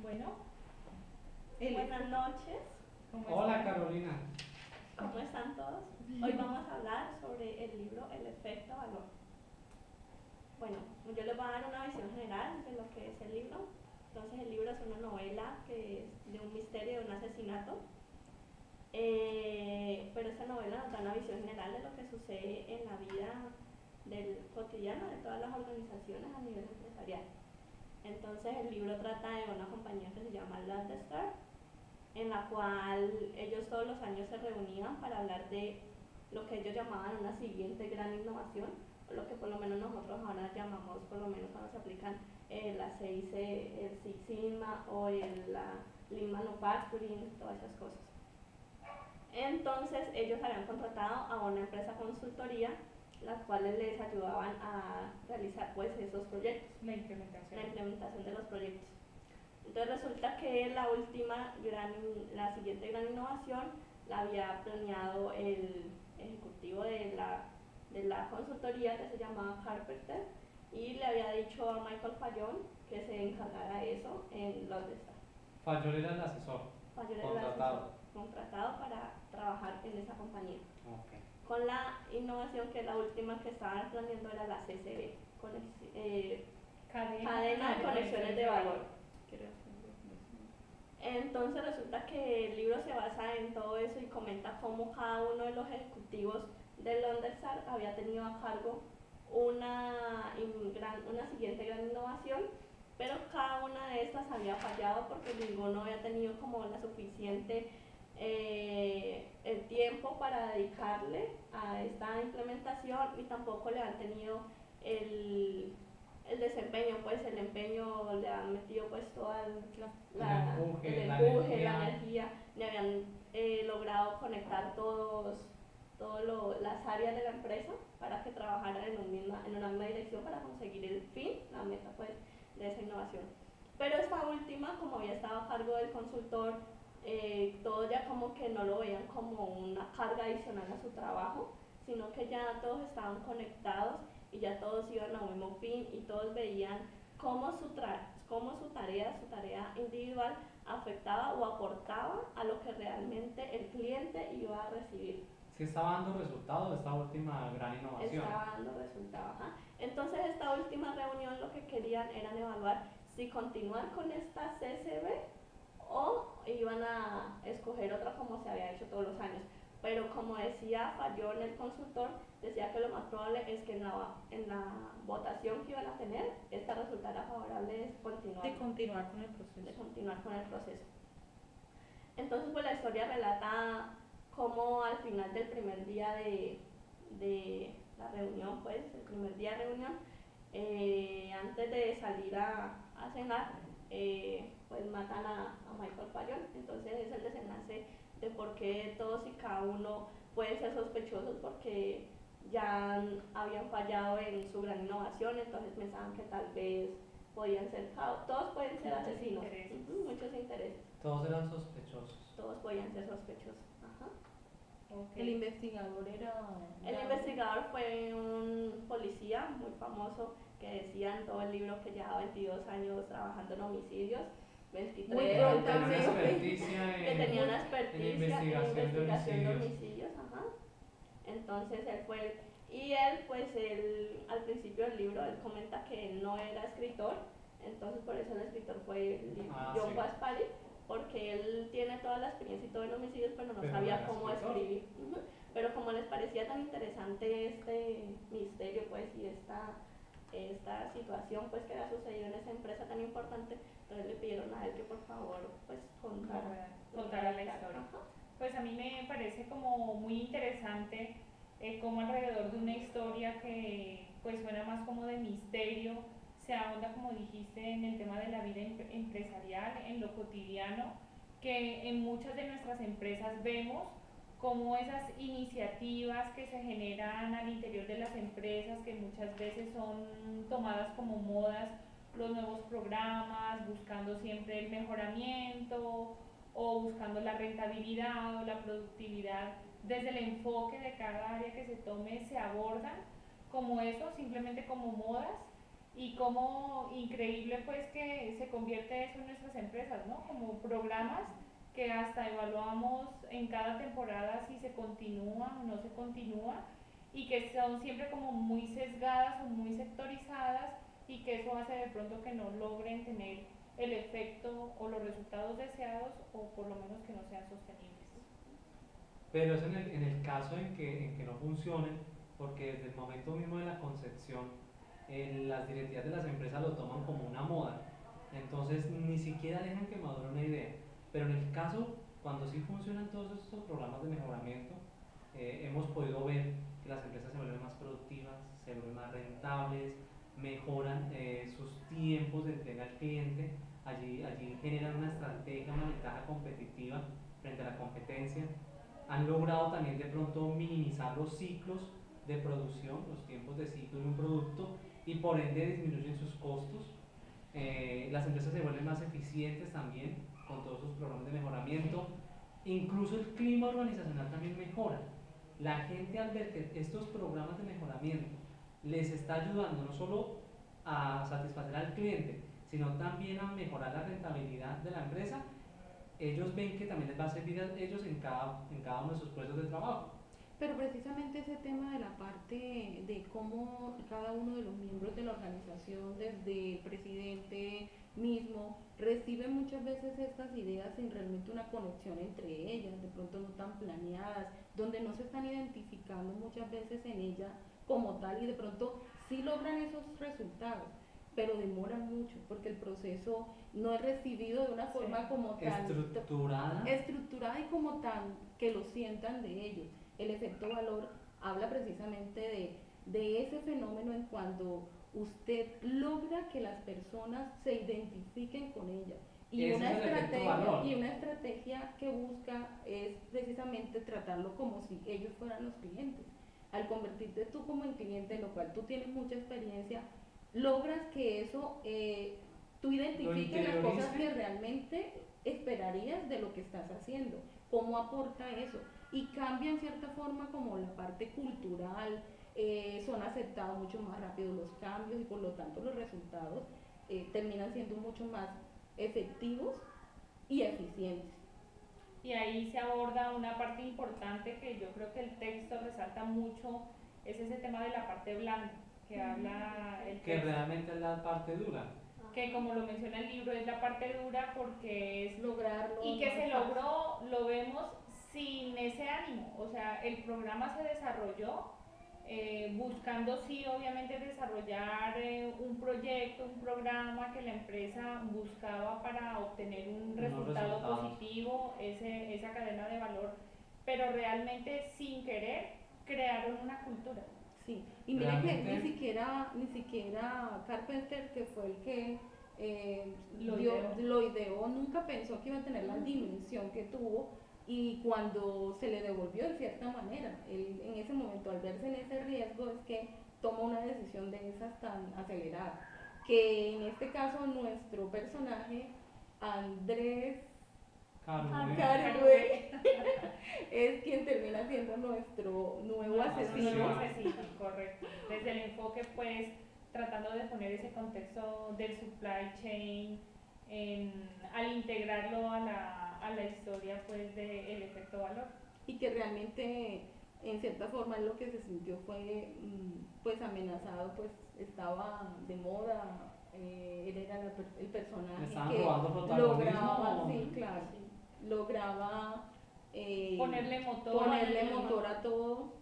Bueno, Buenas noches, Hola Carolina. ¿cómo están todos? Hoy vamos a hablar sobre el libro El efecto valor. Bueno, yo les voy a dar una visión general de lo que es el libro. Entonces el libro es una novela que es de un misterio, de un asesinato. Pero esta novela nos da una visión general de lo que sucede en la vida del cotidiano de todas las organizaciones a nivel empresarial. Entonces el libro trata de una compañía que se llama Landestar, en la cual ellos todos los años se reunían para hablar de lo que ellos llamaban una siguiente gran innovación, o lo que por lo menos nosotros ahora llamamos, por lo menos cuando se aplican la 6C, el Six Sigma o la Lean Manufacturing, todas esas cosas. Entonces ellos habían contratado a una empresa consultoría, las cuales les ayudaban a realizar pues esos proyectos, la implementación de los proyectos. Entonces resulta que la siguiente gran innovación la había planeado el ejecutivo de la consultoría, que se llamaba Carpenter, y le había dicho a Michael Fallon que se encargara de eso en Londres. Fallon era el asesor. Fallon era el asesor contratado para trabajar en esa compañía. Okay. Con la innovación, que la última que estaban planeando era la CCB, cadena de conexiones de valor. Entonces resulta que el libro se basa en todo eso y comenta cómo cada uno de los ejecutivos de Londersar había tenido a cargo una siguiente gran innovación, pero cada una de estas había fallado porque ninguno había tenido como la suficiente el tiempo para dedicarle a esta implementación, y tampoco le han tenido el desempeño, pues el empeño, le han metido pues toda el empuje, la energía, le habían logrado conectar las áreas de la empresa para que trabajaran en una misma dirección para conseguir el fin, la meta pues de esa innovación. Pero esta última, como había estado a cargo del consultor, todos ya como que no lo veían como una carga adicional a su trabajo, sino que ya todos estaban conectados y ya todos iban a un mismo fin, y todos veían cómo su tarea individual afectaba o aportaba a lo que realmente el cliente iba a recibir. ¿Sí estaba dando resultados esta última gran innovación? Estaba dando resultados. Entonces esta última reunión lo que querían era evaluar si continuar con esta CCB o iban a escoger otra como se había hecho todos los años. Pero como decía Fallon, el consultor, decía que lo más probable es que en la votación que iban a tener, esta resultara favorable de continuar con el proceso. Entonces pues la historia relata cómo al final del primer día de la reunión, pues el primer día de reunión, antes de salir a cenar, pues matan a Michael Fallon. Entonces es el desenlace de por qué todos y cada uno pueden ser sospechosos, porque ya habían fallado en su gran innovación, entonces pensaban que tal vez podían ser, todos pueden ser asesinos, muchos intereses. Todos eran sospechosos. Todos podían ser sospechosos. Ajá. Okay. El investigador fue un policía muy famoso que decía en todo el libro que llevaba 22 años trabajando en homicidios, 23 que tenía una experticia en investigación de homicidios. Ajá. Entonces él fue, y él pues al principio del libro él comenta que él no era escritor, entonces por eso el escritor fue John Gaspari, porque él tiene toda la experiencia y todo en homicidios, pero no sabía cómo escribir. Pero como les parecía tan interesante este misterio pues y esta situación pues que había sucedido en esa empresa tan importante, entonces le pidieron a él que por favor pues contara la historia. Ajá. Pues a mí me parece como muy interesante como alrededor de una historia que pues suena más como de misterio, se ahonda, como dijiste, en el tema de la vida empresarial, en lo cotidiano, que en muchas de nuestras empresas vemos como esas iniciativas que se generan al interior de las empresas, que muchas veces son tomadas como modas, los nuevos programas, buscando siempre el mejoramiento o buscando la rentabilidad o la productividad. Desde el enfoque de cada área que se tome se abordan como eso, simplemente como modas, y cómo increíble pues que se convierte eso en nuestras empresas, ¿no? Como programas que hasta evaluamos en cada temporada si se continúa o no se continúa y que son siempre como muy sesgadas o muy sectorizadas y que eso hace de pronto que no logren tener el efecto o los resultados deseados o por lo menos que no sean sostenibles. Pero es en el caso en que no funcionen, porque desde el momento mismo de la concepción, las directivas de las empresas lo toman como una moda, entonces ni siquiera dejan que madure una idea. Pero en el caso, cuando sí funcionan todos estos programas de mejoramiento, hemos podido ver que las empresas se vuelven más productivas, se vuelven más rentables, mejoran sus tiempos de entrega al cliente, allí generan una estrategia, una ventaja competitiva frente a la competencia. Han logrado también de pronto minimizar los ciclos de producción, los tiempos de ciclo de un producto, y por ende disminuyen sus costos. Las empresas se vuelven más eficientes también con todos sus programas de mejoramiento. Incluso el clima organizacional también mejora. La gente, al ver que estos programas de mejoramiento les está ayudando no solo a satisfacer al cliente, sino también a mejorar la rentabilidad de la empresa, ellos ven que también les va a servir a ellos en cada uno de sus puestos de trabajo. Pero precisamente ese tema de la parte de cómo cada uno de los miembros de la organización, desde el presidente mismo, recibe muchas veces estas ideas sin realmente una conexión entre ellas, de pronto no tan planeadas, donde no se están identificando muchas veces en ella como tal y de pronto sí logran esos resultados, pero demoran mucho porque el proceso no es recibido de una forma como tan estructurada y como tan que lo sientan de ellos. El efecto valor habla precisamente de ese fenómeno en cuando usted logra que las personas se identifiquen con ella. Y una estrategia que busca es precisamente tratarlo como si ellos fueran los clientes. Al convertirte tú como el cliente, en lo cual tú tienes mucha experiencia, logras que eso, tú identifiques las cosas que realmente esperarías de lo que estás haciendo, cómo aporta eso, y cambia en cierta forma como la parte cultural, son aceptados mucho más rápido los cambios y por lo tanto los resultados terminan siendo mucho más efectivos y eficientes. Y ahí se aborda una parte importante que yo creo que el texto resalta mucho, es ese tema de la parte blanda, que habla el texto. Que realmente es la parte dura. Que como lo menciona el libro, es la parte dura porque es lograrlo. Y que se logró, lo vemos sin ese ánimo, o sea, el programa se desarrolló buscando sí obviamente desarrollar un proyecto, un programa que la empresa buscaba para obtener un resultado positivo, esa cadena de valor, pero realmente sin querer crearon una cultura. Sí, y mira que ni siquiera Carpenter, que fue el que lo ideó, nunca pensó que iba a tener la dimensión que tuvo, y cuando se le devolvió de cierta manera, él en ese momento, al verse en ese riesgo, es que toma una decisión de esas tan acelerada, que en este caso nuestro personaje, Andrés Carue, es quien termina siendo nuestro nuevo asesino. Correcto. Desde el enfoque, pues, tratando de poner ese contexto del supply chain, al integrarlo a la historia, pues, del efecto valor. Y que realmente, en cierta forma, lo que se sintió fue, pues, amenazado, pues, estaba de moda, él era el personaje que lograba, sí, claro, lograba ponerle motor a todo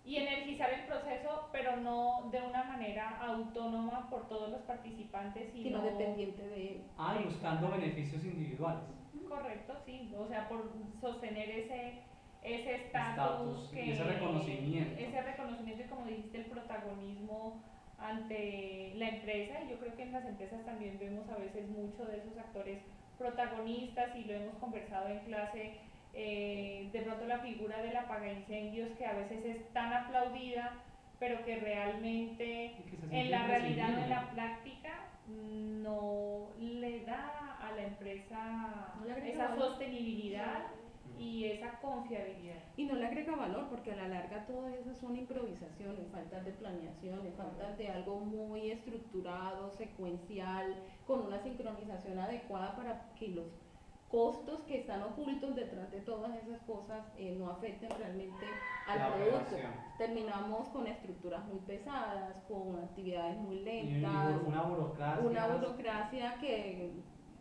y energizar el proceso, pero no de una manera autónoma por todos los participantes, sino dependiente de él. Y buscando beneficios individuales. Correcto, sí, o sea, por sostener ese estatus, ese reconocimiento y, como dijiste, el protagonismo ante la empresa. Y yo creo que en las empresas también vemos a veces mucho de esos actores protagonistas, y lo hemos conversado en clase, de pronto la figura del apagaincendios, que a veces es tan aplaudida, pero que realmente en la realidad o en la práctica no le da a la empresa esa sostenibilidad y esa confiabilidad. Y no le agrega valor porque a la larga todas esas son improvisaciones, faltas de planeación, faltas de algo muy estructurado, secuencial, con una sincronización adecuada para que los costos que están ocultos detrás de todas esas cosas no afecten realmente al producto. Terminamos con estructuras muy pesadas, con actividades muy lentas, una burocracia que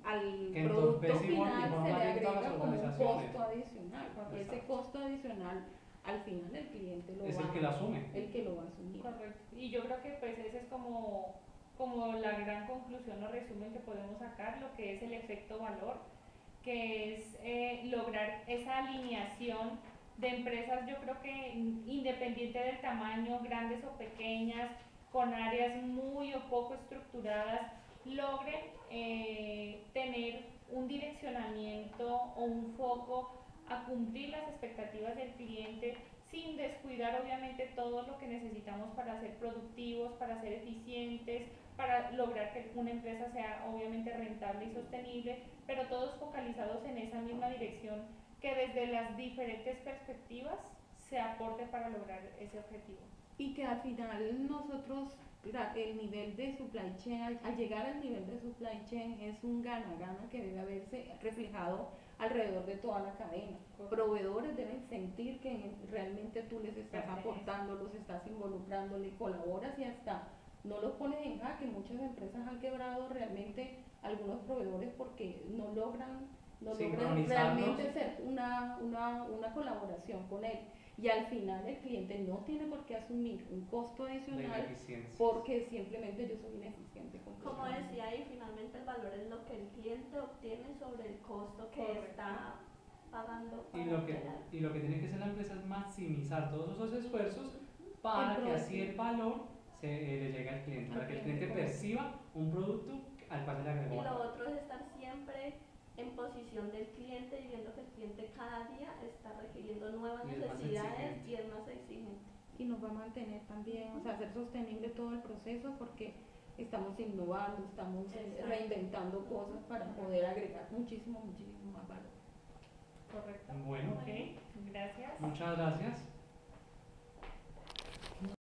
al producto final se le agrega como un costo adicional. Y ese costo adicional al final el cliente lo es va, el que lo asume. El que lo va a asumir. Correcto. Y yo creo que pues ese es como la gran conclusión o resumen que podemos sacar, lo que es el efecto valor, que es lograr esa alineación de empresas, yo creo que independiente del tamaño, grandes o pequeñas, con áreas muy o poco estructuradas, logren tener un direccionamiento o un foco a cumplir las expectativas del cliente sin descuidar obviamente todo lo que necesitamos para ser productivos, para ser eficientes, para lograr que una empresa sea obviamente rentable y sostenible, pero todos focalizados en esa misma dirección, que desde las diferentes perspectivas se aporte para lograr ese objetivo. Y que al final nosotros, el nivel de supply chain, al llegar al nivel de supply chain es un gana-gana que debe haberse reflejado alrededor de toda la cadena. Proveedores deben sentir que realmente tú les estás aportando, los estás involucrando, le colaboras y hasta no los pones en jaque. Muchas empresas han quebrado realmente algunos proveedores porque no logran realmente ser una colaboración con él. Y al final el cliente no tiene por qué asumir un costo adicional porque simplemente yo soy ineficiente. Como decía ahí, finalmente el valor es lo que el cliente obtiene sobre el costo que está pagando. Y lo que tiene que hacer la empresa es maximizar todos esos esfuerzos para que así el valor le llegue al cliente, para que el cliente perciba un producto al cual se le agregó. Y lo otro es estar siempre en posición del cliente y viendo que el cliente cada día está requiriendo nuevas necesidades y es más exigente. Y nos va a mantener también, o sea, ser sostenible todo el proceso porque estamos innovando, estamos reinventando cosas para poder agregar muchísimo más valor. Correcto. Bueno, gracias. Muchas gracias.